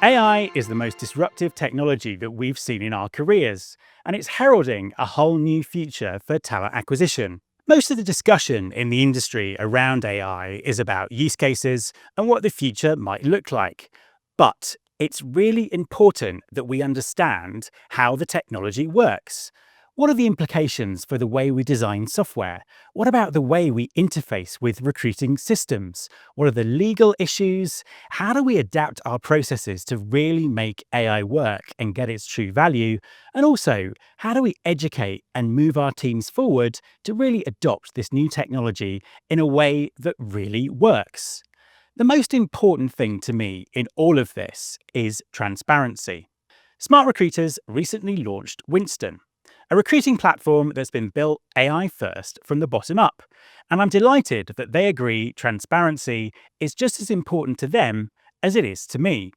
AI is the most disruptive technology that we've seen in our careers, and it's heralding a whole new future for talent acquisition. Most of the discussion in the industry around AI is about use cases and what the future might look like. But it's really important that we understand how the technology works. What are the implications for the way we design software? What about the way we interface with recruiting systems? What are the legal issues? How do we adapt our processes to really make AI work and get its true value? And also, how do we educate and move our teams forward to really adopt this new technology in a way that really works? The most important thing to me in all of this is transparency. SmartRecruiters recently launched Winston, a recruiting platform that's been built AI first from the bottom up. And I'm delighted that they agree transparency is just as important to them as it is to me.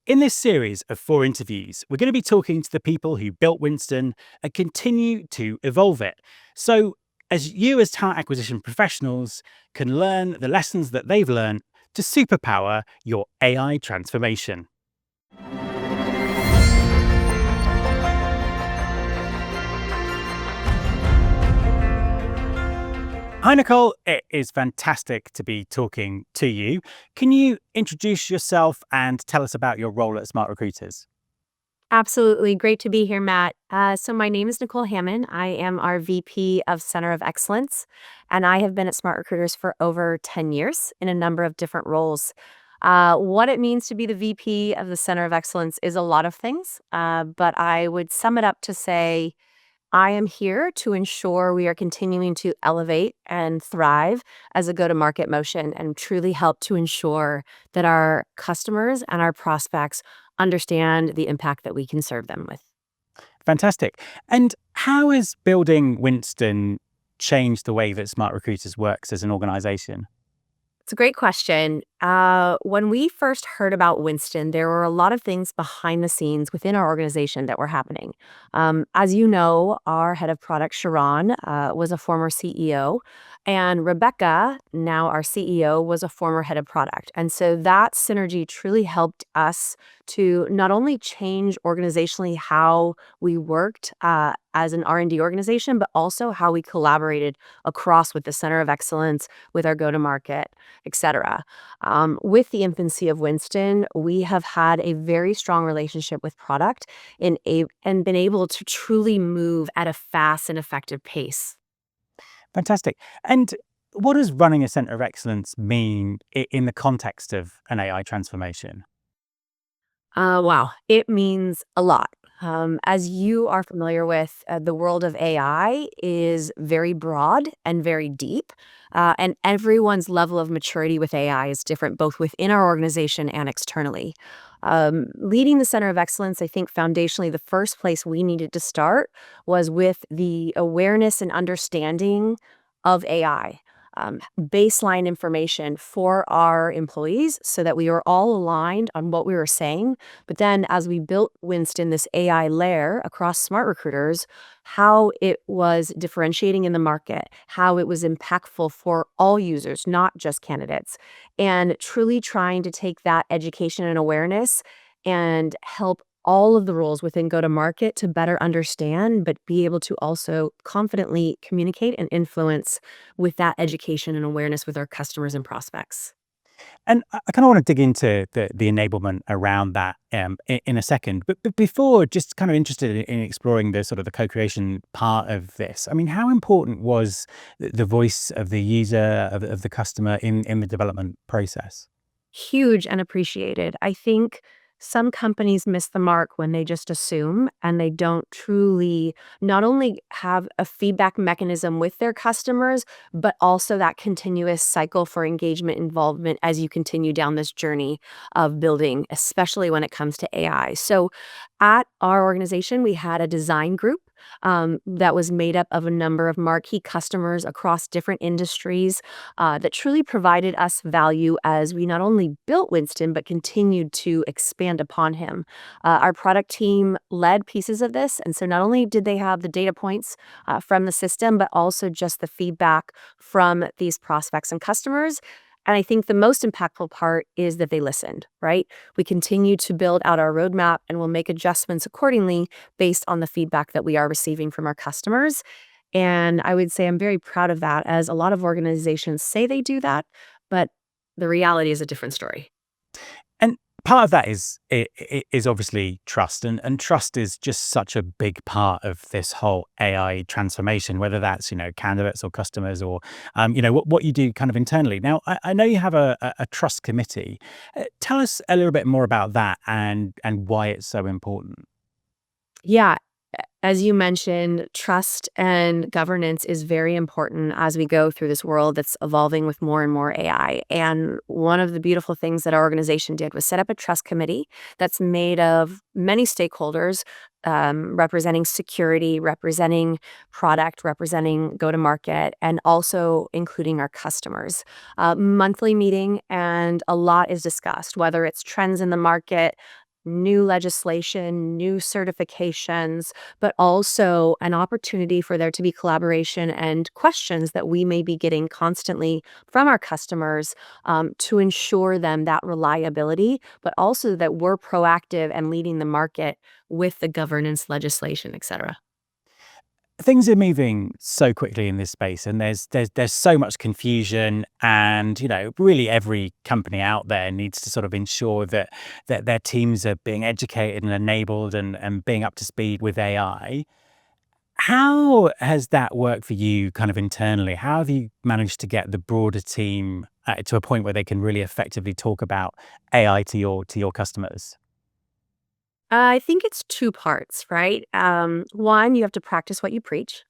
In this series of 4 interviews, we're going to be talking to the people who built Winston and continue to evolve it. So, as you as talent acquisition professionals can learn the lessons that they've learned to superpower your AI transformation. Hi, Nicole. It is fantastic to be talking to you. Can you introduce yourself and tell us about your role at SmartRecruiters? Absolutely. Great to be here, Matt. So my name is Nicole Hammond. I am our VP of Center of Excellence, and I have been at SmartRecruiters for over 10 years in a number of different roles. What it means to be the VP of the Center of Excellence is a lot of things, but I would sum it up to say I am here to ensure we are continuing to elevate and thrive as a go-to-market motion and truly help to ensure that our customers and our prospects understand the impact that we can serve them with. Fantastic. And how has building Winston changed the way that SmartRecruiters works as an organization? It's a great question. When we first heard about Winston, there were a lot of things behind the scenes within our organization that were happening. As you know, our head of product, Sharon, was a former CEO, and Rebecca, now our CEO, was a former head of product. And so that synergy truly helped us to not only change organizationally how we worked as an R&D organization, but also how we collaborated across with the Center of Excellence, with our go-to-market, et cetera. With the infancy of Winston, we have had a very strong relationship with product and been able to truly move at a fast and effective pace. Fantastic. And what does running a center of excellence mean in the context of an AI transformation? Wow, it means a lot. As you are familiar with, the world of AI is very broad and very deep, and everyone's level of maturity with AI is different, both within our organization and externally. Leading the Center of Excellence, I think foundationally, the first place we needed to start was with the awareness and understanding of AI. Baseline information for our employees so that we were all aligned on what we were saying. But then as we built Winston, this AI layer across SmartRecruiters, how it was differentiating in the market, how it was impactful for all users, not just candidates, and truly trying to take that education and awareness and help all of the roles within go-to-market to better understand, but be able to also confidently communicate and influence with that education and awareness with our customers and prospects. And I kind of want to dig into the enablement around that in a second. But before, just kind of interested in exploring the sort of the co-creation part of this. I mean, how important was the voice of the user, of the customer in the development process? Huge and appreciated. I think some companies miss the mark when they just assume and they don't truly not only have a feedback mechanism with their customers, but also that continuous cycle for engagement involvement as you continue down this journey of building, especially when it comes to AI. So at our organization, we had a design group that was made up of a number of marquee customers across different industries that truly provided us value as we not only built Winston, but continued to expand upon him. Our product team led pieces of this. And so not only did they have the data points from the system, but also just the feedback from these prospects and customers. And I think the most impactful part is that they listened, right? We continue to build out our roadmap and we'll make adjustments accordingly based on the feedback that we are receiving from our customers. And I would say I'm very proud of that, as a lot of organizations say they do that, but the reality is a different story. And part of that is obviously trust, and trust is just such a big part of this whole AI transformation. Whether that's candidates or customers, or what you do kind of internally. Now, I know you have a trust committee. Tell us a little bit more about that and why it's so important. Yeah. As you mentioned, trust and governance is very important as we go through this world that's evolving with more and more AI. And one of the beautiful things that our organization did was set up a trust committee that's made of many stakeholders, representing security, representing product, representing go to market, and also including our customers. Monthly meeting, and a lot is discussed, whether it's trends in the market, new legislation, new certifications, but also an opportunity for there to be collaboration and questions that we may be getting constantly from our customers, to ensure them that reliability, but also that we're proactive and leading the market with the governance, legislation, et cetera. Things are moving so quickly in this space, and there's so much confusion, and really every company out there needs to sort of ensure that their teams are being educated and enabled and being up to speed with AI. How has that worked for you kind of internally? How have you managed to get the broader team to a point where they can really effectively talk about AI to your customers? I think it's two parts, right? One, you have to practice what you preach.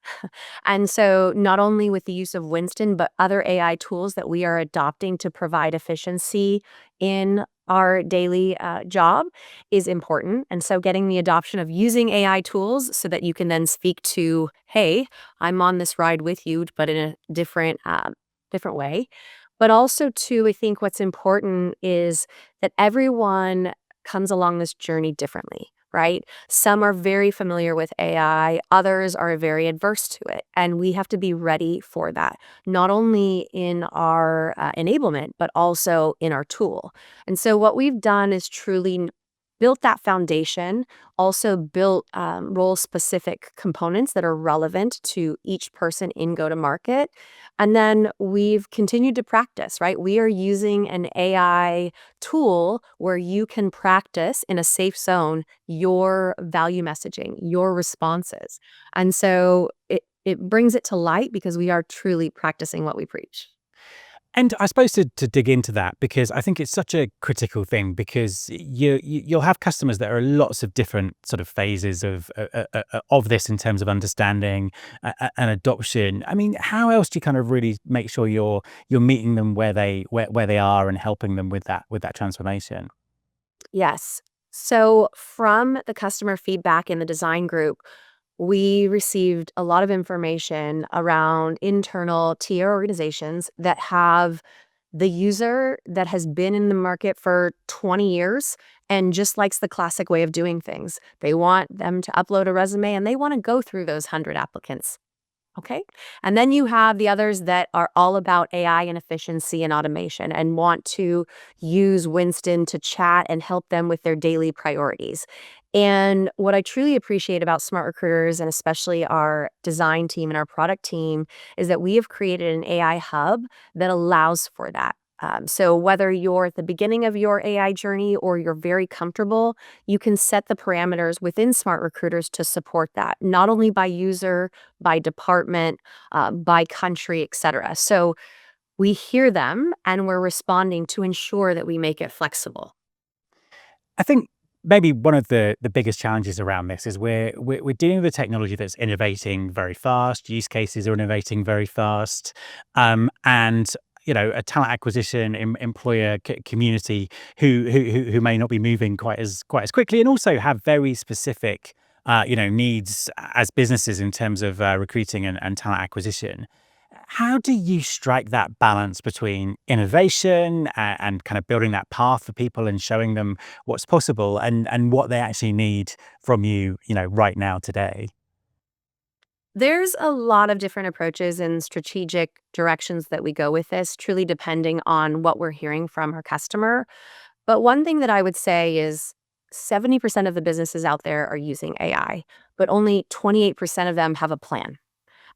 And so, not only with the use of Winston, but other AI tools that we are adopting to provide efficiency in our daily job is important. And so, getting the adoption of using AI tools so that you can then speak to, hey, I'm on this ride with you, but in a different way. But also, too, I think what's important is that everyone comes along this journey differently, right? Some are very familiar with AI, others are very adverse to it. And we have to be ready for that, not only in our enablement, but also in our tool. And so, what we've done is truly built that foundation, also built role specific components that are relevant to each person in go to market. And then we've continued to practice, right? We are using an AI tool where you can practice in a safe zone your value messaging, your responses. And so it brings it to light because we are truly practicing what we preach. And I suppose to dig into that, because I think it's such a critical thing, because you'll have customers that are lots of different sort of phases of this in terms of understanding and adoption. I mean, how else do you kind of really make sure you're meeting them where they are and helping them with that transformation? Yes. So, from the customer feedback in the design group, we received a lot of information around internal tier organizations that have the user that has been in the market for 20 years and just likes the classic way of doing things. They want them to upload a resume and they want to go through those 100 applicants. Okay. And then you have the others that are all about AI and efficiency and automation and want to use Winston to chat and help them with their daily priorities. And what I truly appreciate about Smart Recruiters, and especially our design team and our product team, is that we have created an AI hub that allows for that. So, whether you're at the beginning of your AI journey or you're very comfortable, you can set the parameters within Smart Recruiters to support that, not only by user, by department, by country, et cetera. So, we hear them and we're responding to ensure that we make it flexible. I think maybe one of the biggest challenges around this is we're dealing with a technology that's innovating very fast. Use cases are innovating very fast, and a talent acquisition employer community who may not be moving quite as quickly, and also have very specific needs as businesses in terms of recruiting and talent acquisition. How do you strike that balance between innovation and kind of building that path for people and showing them what's possible and what they actually need from you, right now today? There's a lot of different approaches and strategic directions that we go with this, truly depending on what we're hearing from our customer. But one thing that I would say is 70% of the businesses out there are using AI, but only 28% of them have a plan.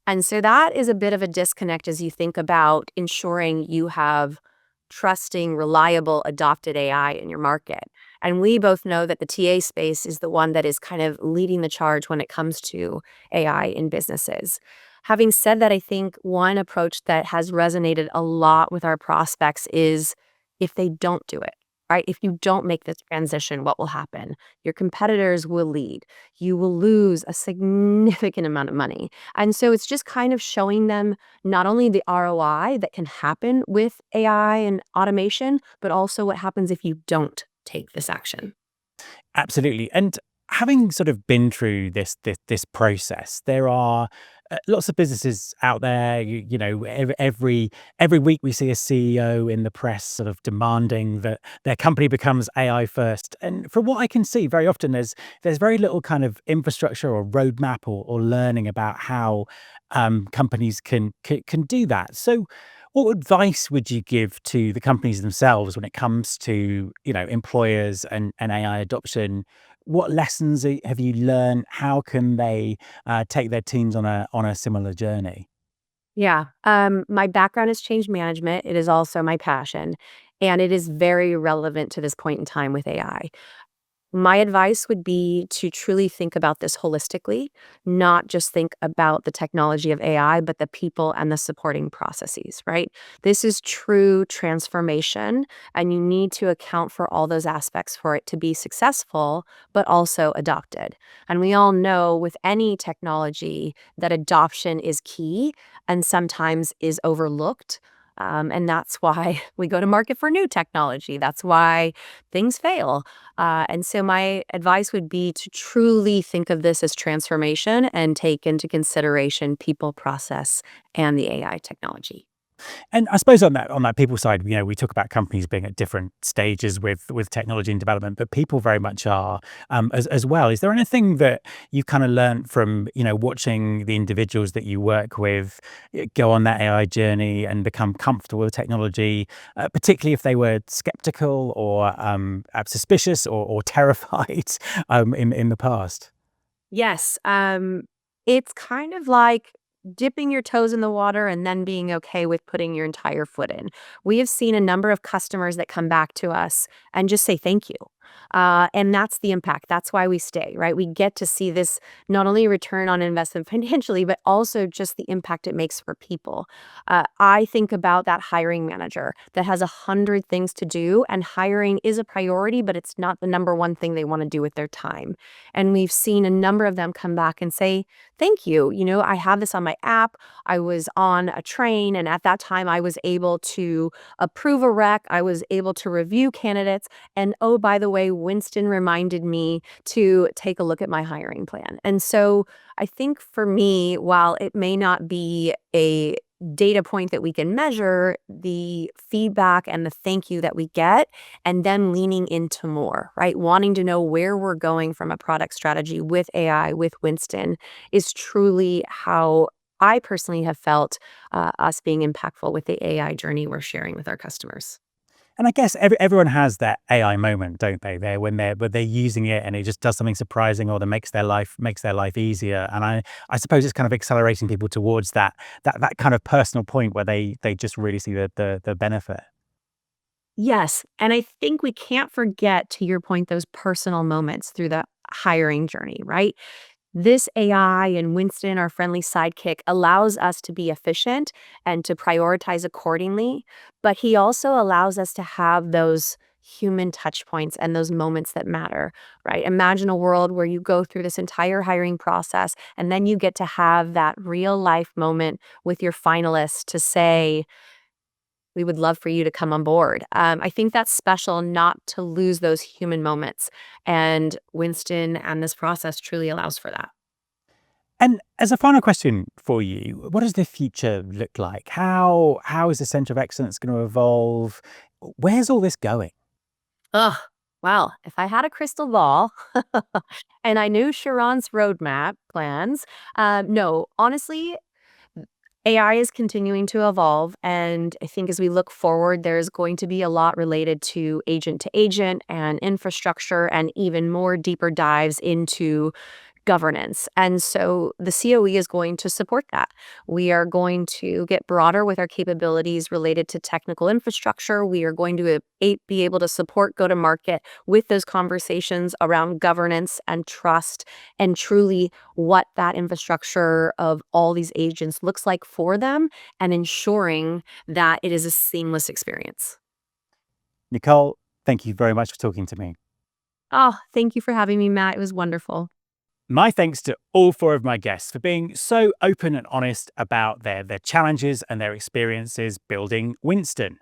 And so that is a bit of a disconnect as you think about ensuring you have trusting, reliable, adopted AI in your market. And we both know that the TA space is the one that is kind of leading the charge when it comes to AI in businesses. Having said that, I think one approach that has resonated a lot with our prospects is if they don't do it, right? If you don't make this transition, what will happen? Your competitors will lead. You will lose a significant amount of money. And so it's just kind of showing them not only the ROI that can happen with AI and automation, but also what happens if you don't take this action. Absolutely. And having sort of been through this process, there are lots of businesses out there. Every week we see a CEO in the press sort of demanding that their company becomes AI first. And from what I can see, very often there's very little kind of infrastructure or roadmap or learning about how companies can do that. So what advice would you give to the companies themselves when it comes to, employers and AI adoption? What lessons have you learned? How can they take their teams on a similar journey? Yeah. My background is change management. It is also my passion, and it is very relevant to this point in time with AI. My advice would be to truly think about this holistically, not just think about the technology of AI, but the people and the supporting processes, right? This is true transformation, and you need to account for all those aspects for it to be successful, but also adopted. And we all know with any technology that adoption is key and sometimes is overlooked. And that's why we go to market for new technology. That's why things fail. And so my advice would be to truly think of this as transformation and take into consideration people, process, and the AI technology. And I suppose on that people side, we talk about companies being at different stages with technology and development, but people very much are as well. Is there anything that you kind of learned from watching the individuals that you work with go on that AI journey and become comfortable with technology, particularly if they were skeptical or suspicious or terrified in the past? Yes. It's kind of like dipping your toes in the water and then being okay with putting your entire foot in. We have seen a number of customers that come back to us and just say thank you. And that's the impact. That's why we stay, right? We get to see this not only return on investment financially, but also just the impact it makes for people. I think about that hiring manager that has 100 things to do, and hiring is a priority, but it's not the number one thing they want to do with their time. And we've seen a number of them come back and say, thank you. I have this on my app. I was on a train, and at that time, I was able to approve a rec. I was able to review candidates. And oh, by the way, Winston reminded me to take a look at my hiring plan. And so I think for me, while it may not be a data point that we can measure, the feedback and the thank you that we get, and then leaning into more, right? Wanting to know where we're going from a product strategy with AI, with Winston, is truly how I personally have felt us being impactful with the AI journey we're sharing with our customers. And I guess everyone has that AI moment, don't they? There when they're using it and it just does something surprising or that makes their life easier. And I suppose it's kind of accelerating people towards that kind of personal point where they just really see the benefit. Yes. And I think we can't forget, to your point, those personal moments through the hiring journey, right? This AI and Winston, our friendly sidekick, allows us to be efficient and to prioritize accordingly. But he also allows us to have those human touch points and those moments that matter, right? Imagine a world where you go through this entire hiring process and then you get to have that real life moment with your finalists to say, we would love for you to come on board. I think that's special not to lose those human moments. And Winston and this process truly allows for that. And as a final question for you, what does the future look like? How is the center of excellence going to evolve? Where's all this going? Ugh. Well, if I had a crystal ball and I knew Sharon's roadmap plans, no, honestly, AI is continuing to evolve. And I think as we look forward, there's going to be a lot related to agent and infrastructure and even more deeper dives into governance. And so the COE is going to support that. We are going to get broader with our capabilities related to technical infrastructure. We are going to be able to support go to market with those conversations around governance and trust and truly what that infrastructure of all these agents looks like for them and ensuring that it is a seamless experience. Nicole, thank you very much for talking to me. Oh, thank you for having me, Matt. It was wonderful. My thanks to all four of my guests for being so open and honest about their challenges and their experiences building Winston.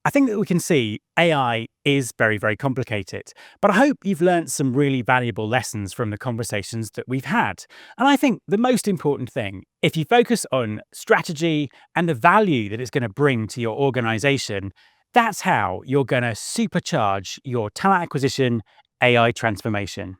I think that we can see AI is very, very complicated, but I hope you've learned some really valuable lessons from the conversations that we've had. And I think the most important thing, if you focus on strategy and the value that it's going to bring to your organization, that's how you're going to supercharge your talent acquisition AI transformation.